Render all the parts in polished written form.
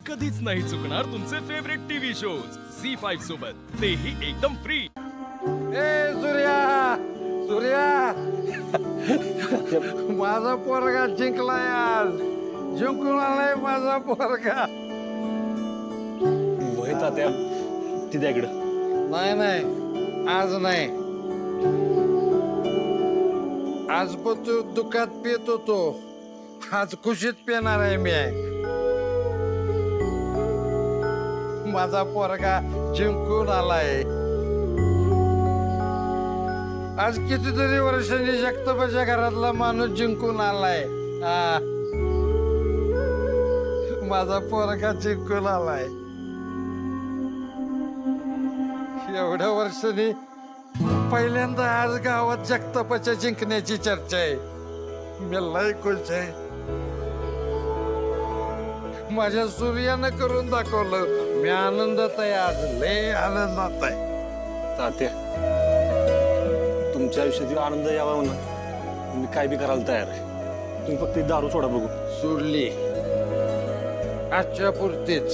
कधीच नाही चुकणार तुमचे फेवरेट टीव्ही शोज झी5 सोबत, तेही एकदम फ्री। ए सूर्या सूर्या माझा पोरगा जिंकलाय आज, जिंकून आलाय माझा पोरगा। वय तात्या ती द्या इकडं. नाही नाही आज नाही, आज पण तू दुखात पित होतो, आज खुशीत पिणार आहे मी। माझा पोरगा जिंकून आलाय आज। कितीतरी वर्षांनी जगतापाच्या घरातला माणूस जिंकून आलाय। हा, माझा पोरगा जिंकून आलाय। एवढ्या वर्षांनी पहिल्यांदा आज गावात जगतापाच्या जिंकण्याची चर्चा आहे। मी लय खुश आहे, माझ्या सूर्यानं करून दाखवलं। मी आनंदात आहे आज, लय आनंदात आहे। तात्या तुमच्या आयुष्यात आनंद यावा म्हणून तुम्ही काय बी करायला तयार आहे। तुम्ही फक्त दारू सोडा बघू। सोडली आजच्या पुरतीच।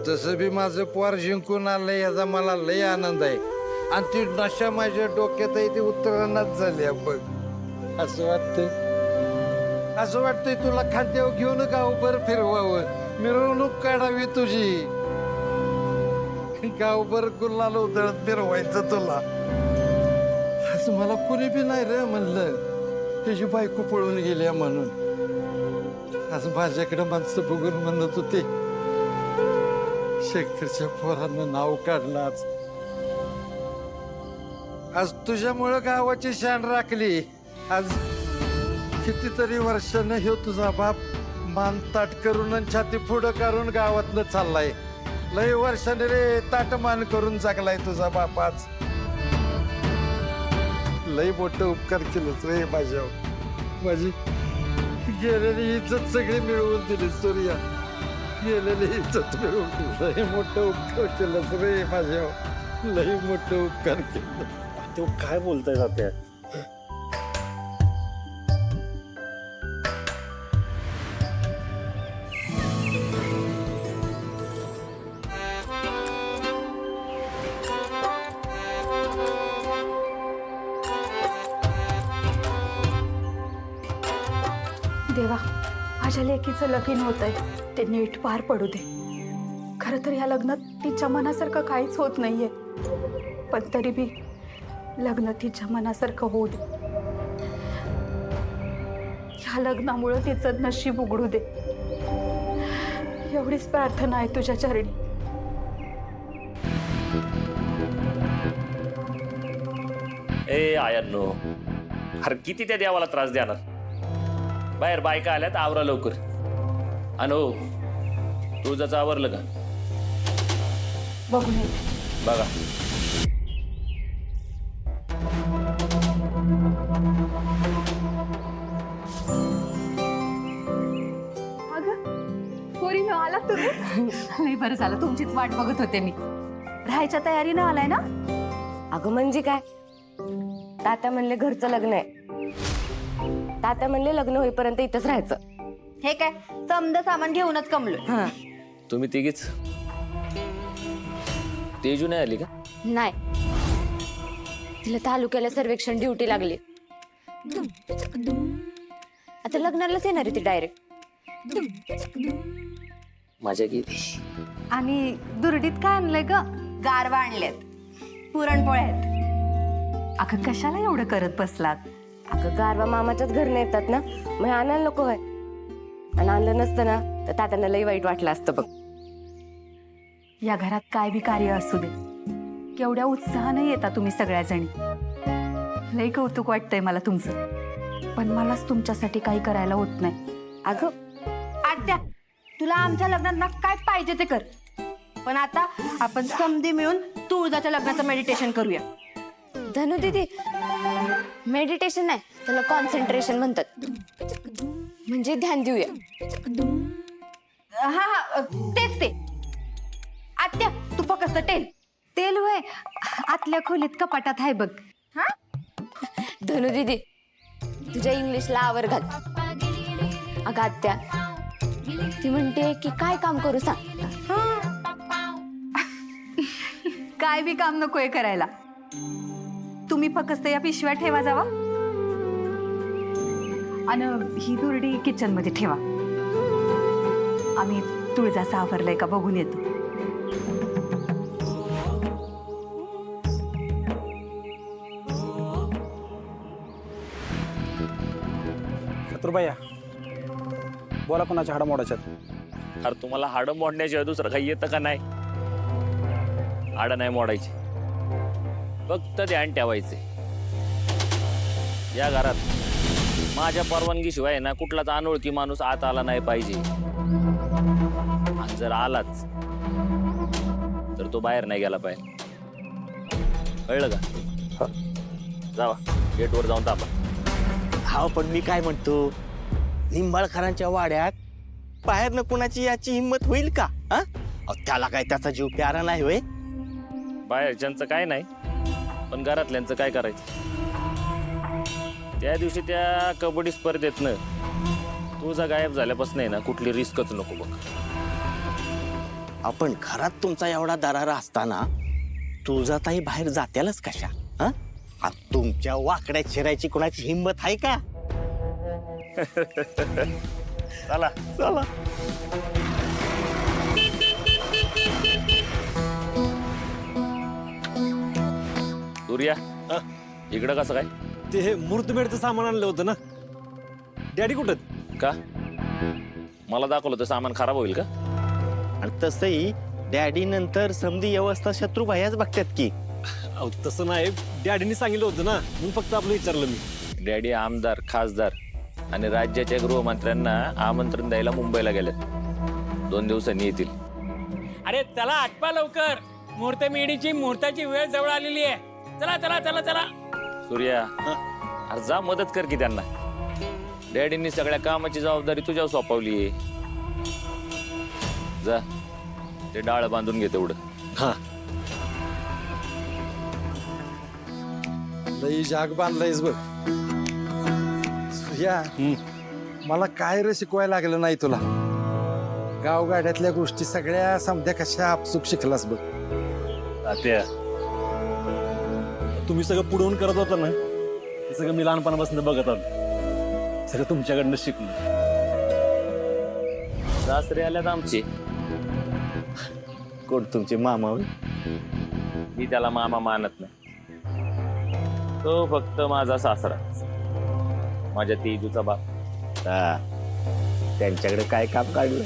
तसं बी माझं पोर जिंकून आलंय याचा मला लय आनंद आहे। आणि ती नशा माझ्या डोक्यात आहे ती उतरणाच झाली बघ। असं वाटतंय तुला खांद्यावर घेऊन गावभर फिरवावं, मिरवणूक काढावी तुझी, गावभर गुलाल उधळत फिरवायचं तुला। असं मला कुणी बी नाही रे म्हणलं त्याची बायको पळून गेल्या म्हणून। आज माझ्याकडे माणसं बघून म्हणत होते शेखरच्या पोरानं नाव काढलं आज। आज तुझ्यामुळं गावाची शान राखली। आज कितीतरी वर्षानं ह्यो तुझा बाप मान ताट करून आणि छाती पुढं काढून गावातनं चाललाय। लय वर्षाने रे ताट मान करून जगलाय तुझा बाप आज। लय मोठं उपकार केलंच रे माझ्यावर। माझी गेलेली इज्जत सगळी मिळवून दिली सूर्या, गेलेली इज्जत मिळवून दिली। लय मोठं उपकार केलंच रे माझ्यावर, लय मोठं उपकार केलं। तो काय बोलताय तात्या? देवा, माझ्या लेकीचं लगीन होत आहे, ते नीट पार पडू दे। खरं तर या लग्नात तिच्या मनासारखं काहीच होत नाहीये, पण तरी बी लग्न तिच्या मनासारखं होऊ दे। या लग्नामुळं तिचं नशीब उघडू दे, एवढीच प्रार्थना आहे तुझ्या चरणी। ए आयांनो, अरे किती त्या देवाला त्रास देणार? बाहेर बायका आल्यात, आवरा लवकर। अनो तुझं आवरलं का? बघून येते। बघा पोरीनं आला तुम्ही? नाही, बरं झालं, तुमचीच वाट बघत होते मी। राहायच्या तयारीनं आलाय ना? अगं म्हणजे काय, तात्या म्हणले घरचं लग्न आहे, तात्या म्हणले लग्न होईपर्यंत इथंच राहायचं। हे काय समद सामान घेऊनच कमलोय। हा तुम्ही तिघीच? तेजू नाही आली का? नाही, तिला तालुक्याला सर्वेक्षण ड्युटी लागली, आता लग्नालाच येणार आहे ती डायरेक्ट। माझ्या गेली। आणि दुर्डीत काय आणलंय ग? गारवा आणल्यात, पुरणपोळ्या आहेत। अगं कशाला एवढं करत बसलात? अगं गारवा मामाच्याच घरनं येतात ना, मग आणायला नको होय? आणि आणलं नसतं ना तर तात्यांना लई वाईट वाटलं असतं बघ। या घरात काय बी कार्य असू दे, केवढ्या उत्साहाने येता तुम्ही सगळ्याजणी। लई कौतुक वाटतंय मला तुमचं, पण मलाच तुमच्यासाठी काही करायला होत नाही। अगं आत्या, तुला आमच्या लग्नात ना काय पाहिजे ते कर, पण आता आपण समधी मिळून तुळजाच्या लग्नाचं मेडिटेशन करूया। धनु दीदी, मेडिटेशन नाही त्याला कॉन्सन्ट्रेशन म्हणतात, म्हणजे ध्यान देऊया। हा हा, तेच ते। आत्या, तू फक्त तेल होय आतल्या खोलीत कपाटात आहे बघ। हा धनु दीदी, तुझ्या इंग्लिशला आवर घाल। अगं आत्या, ती म्हणते की काय काम करू सांग. काय बी काम नकोय करायला. तुम्ही फक्त या पिशव्या ठेवा जावा आणि ही दुर्डी किचन मध्ये ठेवा. आम्ही तुळजाचं आवरलंय का बघून येतो. शत्रुबाया बोला कोणाच्या हाडा मोडाच्यात. अरे तुम्हाला हाडं मोडण्याशिवाय दुसरं काही येतं का नाही? हाडं नाही मोडायची, फक्त ध्यान ठेवायचे. या घरात माझ्या परवानगीशिवाय ना कुठलाच अनोळखी माणूस आत आला नाही पाहिजे. आणि जर आलाच तर तो बाहेर नाही गेला पाहिजे. कळलं का? जावा गेटवर जाऊन तापा. हा पण मी काय म्हणतो, निंबाळकरांच्या वाड्यात बाहेरनं कुणाची याची हिंमत होईल का? हा अहो, त्याला काय त्याचा जीव प्यारा नाही होय. बाहेरच्यांचं काय नाही, पण घरातल्यांचं काय करायचं? त्या दिवशी त्या कबड्डी स्पर्धेतनं तुझा गायब झाल्यापासून आहे ना कुठली रिस्कच नको बघ. आपण घरात तुमचा एवढा दरारा असताना तुळजाताई बाहेर जात्यालाच कशा? हा आणि तुमच्या वाकड्यात शिरायची कुणाची हिंमत आहे का? चला चला. सूर्या इकडं कसं काय? ते हे मुहूर्तमेढचं सामान आणलं होतं ना. डॅडी कुठं? का मला दाखवलं तर सामान खराब होईल का? आणि तसंही डॅडी नंतर समधी व्यवस्था शत्रुभायाच बघतात की. अहो तसं नाही, डॅडीने सांगितलं होतं ना, मग फक्त आपलं विचारलं मी. डॅडी आमदार खासदार आणि राज्याच्या गृहमंत्र्यांना आमंत्रण द्यायला मुंबईला गेले. 2 दिवसांनी येतील. अरे चला आटपा लवकर, मुहूर्त मेढीची मुहूर्ताची वेळ जवळ आलेली आहे. चला चला चला चला. सूर्या अरे जा मदत कर की त्यांना. डॅडींनी सगळ्या कामाची जबाबदारी तुझ्यावर सोपवली. जा ते डाळ बांधून घे तेवढं. हा लई जाग बांधलायस बघ सूर्या. मला काय रे शिकवायला लागलं नाही तुला. गावगाड्यातल्या गोष्टी सगळ्या समध्या कशा आपसूक शिकलास बघ. तात्या तुम्ही सगळं पुढवून करत होता ना, ते सगळं मी लहानपणापासून बघत आलो. सगळं तुमच्याकडनं शिकलो. सासरे आल्यात आमचे. कोण तुमचे मामा होय? मी त्याला मामा मानत नाही. तो फक्त माझा सासरा, माझ्या तेजूचा बाप. हा. त्यांच्याकडे काय काम काढलं?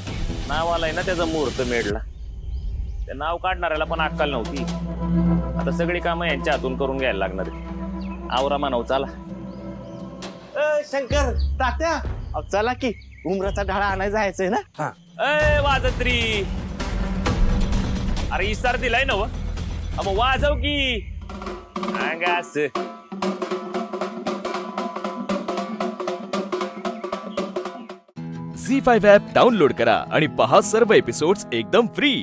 नाव आलंय ना त्याचा मुहूर्त मेढला. ते नाव काढणाऱ्याला पण अक्कल नव्हती. आता सगळी कामं यांच्या हातून करून घ्यायला लागणार आहे. आवरा मानव चला. शंकर तात्या अहो, चला की उमराचा ढाळा आणायला जायचंय ना. ए वाजत्री, अरे इसार दिलाय ना. मग वाजव की. अंगास झी 5 ॲप डाउनलोड करा आणि पहा सर्व एपिसोड्स एकदम फ्री.